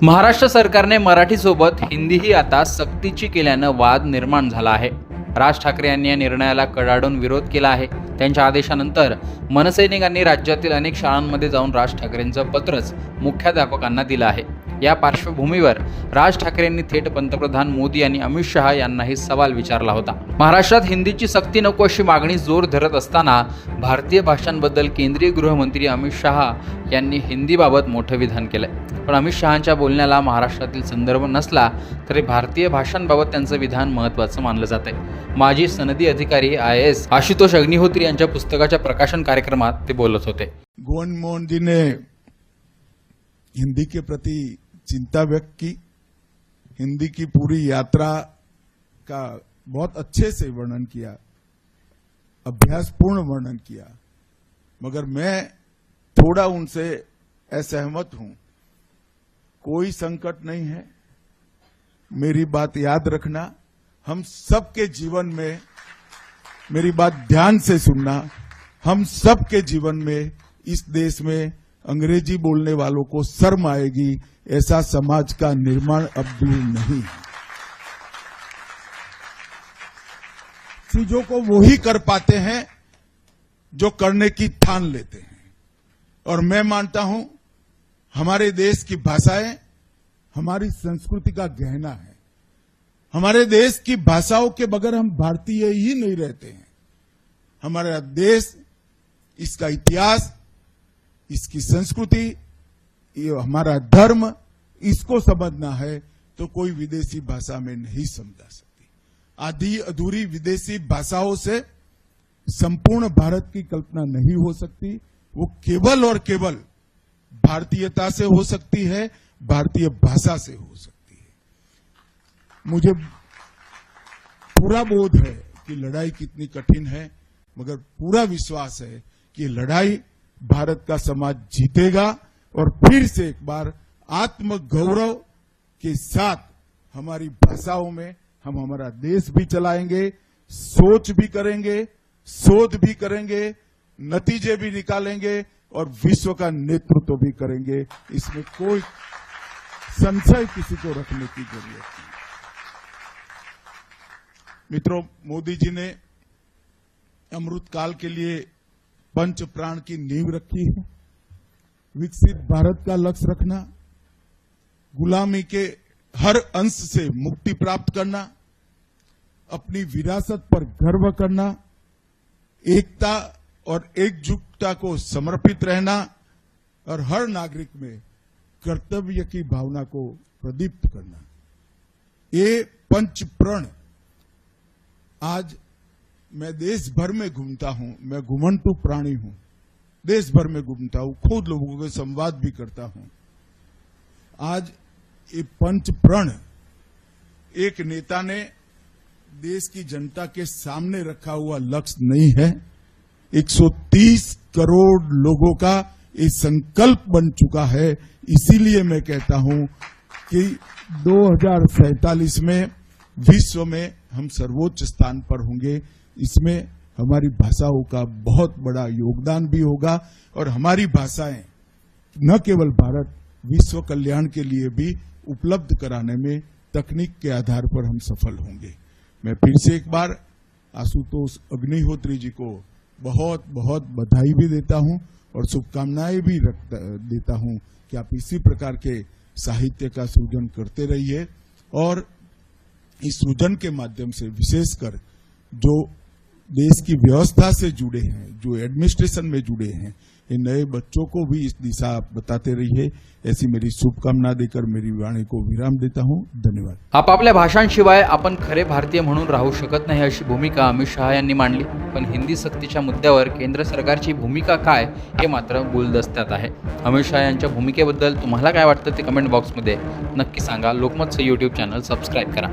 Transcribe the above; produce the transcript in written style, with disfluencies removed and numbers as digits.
महाराष्ट्र सरकारने मराठीसोबत हिंदीही आता सक्तीची केल्यानं वाद निर्माण झाला आहे। राज ठाकरे यांनी या निर्णयाला कडाडून विरोध केला आहे। त्यांच्या आदेशानंतर मनसैनिकांनी राज्यातील अनेक शाळांमध्ये जाऊन राज ठाकरेंचं पत्रच मुख्याध्यापकांना दिलं आहे। या पार्श्वभूमीवर राज ठाकरेंनी थेट पंतप्रधान मोदी आणि अमित शहा यांनाही सवाल विचारला होता। महाराष्ट्रात हिंदीची सक्ती नको अशी मागणी जोर धरत असताना भारतीय भाषांबद्दल केंद्रीय गृहमंत्री अमित शहा यांनी हिंदीबाबत मोठं विधान केलंय। पण अमित शहांच्या बोलण्याला महाराष्ट्रातील संदर्भ नसला तरी भारतीय भाषांबाबत त्यांचं विधान महत्त्वाचं मानलं जात आहे। माजी सनदी अधिकारी IAS आशुतोष अग्निहोत्री यांच्या पुस्तकाच्या प्रकाशन कार्यक्रमात ते बोलत होते। गोविंद मोहन जी ने हिंदी के प्रति चिंता व्यक्त की, हिंदी की पूरी यात्रा का बहुत अच्छे से वर्णन किया, अभ्यासपूर्ण वर्णन किया, मगर मैं थोड़ा उनसे असहमत हूं। कोई संकट नहीं है, मेरी बात याद रखना, हम सबके जीवन में, मेरी बात ध्यान से सुनना, हम सबके जीवन में इस देश में अंग्रेजी बोलने वालों को शर्म आएगी ऐसा समाज का निर्माण अब दूर नहीं है। चीजों को वो ही कर पाते हैं जो करने की ठान लेते हैं, और मैं मानता हूं हमारे देश की भाषाएं हमारी संस्कृति का गहना है। हमारे देश की भाषाओं के बगैर हम भारतीय ही नहीं रहते हैं। हमारा देश, इसका इतिहास, इसकी संस्कृति, ये हमारा धर्म, इसको समझना है तो कोई विदेशी भाषा में नहीं समझा सकती। आधी अधूरी विदेशी भाषाओं से संपूर्ण भारत की कल्पना नहीं हो सकती। वो केवल और केवल भारतीयता से हो सकती है, भारतीय भाषा से हो सकती है। मुझे पूरा बोध है कि लड़ाई कितनी कठिन है, मगर पूरा विश्वास है कि लड़ाई भारत का समाज जीतेगा और फिर से एक बार आत्मगौरव के साथ हमारी भाषाओं में हम हमारा देश भी चलाएंगे, सोच भी करेंगे, शोध भी करेंगे, नतीजे भी निकालेंगे और विश्व का नेतृत्व भी करेंगे। इसमें कोई संशय किसी को रखने की जरूरत नहीं। मित्रों, मोदी जी ने अमृतकाल के लिए पंच प्राण की नींव रखी है। विकसित भारत का लक्ष्य रखना, गुलामी के हर अंश से मुक्ति प्राप्त करना, अपनी विरासत पर गर्व करना, एकता और एकजुटता को समर्पित रहना और हर नागरिक में कर्तव्य की भावना को प्रदीप्त करना, ये पंच प्रण आज मैं देश भर में घूमता हूं। मैं घुमंतु प्राणी हूं, देश भर में घूमता हूं, खुद लोगों के संवाद भी करता हूं। आज ये पंच प्रण एक नेता ने देश की जनता के सामने रखा हुआ लक्ष्य नहीं है, 130 करोड़ लोगों का ये संकल्प बन चुका है। इसीलिए मैं कहता हूं कि 2047 में विश्व में हम सर्वोच्च स्थान पर होंगे। इसमें हमारी भाषाओं का बहुत बड़ा योगदान भी होगा और हमारी भाषाएं न केवल भारत, विश्व कल्याण के लिए भी उपलब्ध कराने में तकनीक के आधार पर हम सफल होंगे। मैं फिर से एक बार आशुतोष अग्निहोत्री जी को बहुत बहुत बधाई भी देता हूं और शुभकामनाएं भी देता हूं कि आप इसी प्रकार के साहित्य का सृजन करते रहिए और इस सृजन के माध्यम से विशेषकर जो देश की व्यवस्था से जुड़े हैं, जो एडमिनिस्ट्रेशन में जुड़े हैं, ये नए बच्चों को भी इस दिशा बताते रहिए, ऐसी मेरी शुभकामना देकर मेरी वाणी को विराम देता हूं। धन्यवाद। आपापल्या भाषांशिवाय आपण खरे भारतीय म्हणून राहू शकत नाही अशी भूमिका अमित शहा यांनी मांडली। पण हिंदी सक्तीच्या मुद्द्यावर केंद्र सरकारची भूमिका काय हे मात्र गुलदस्त्यात आहे। अमित शहा यांच्या भूमिकेबद्दल तुम्हाला काय वाटतं ते कमेंट बॉक्समध्ये नक्की सांगा। लोकमतचं YouTube चॅनल सबस्क्राईब करा।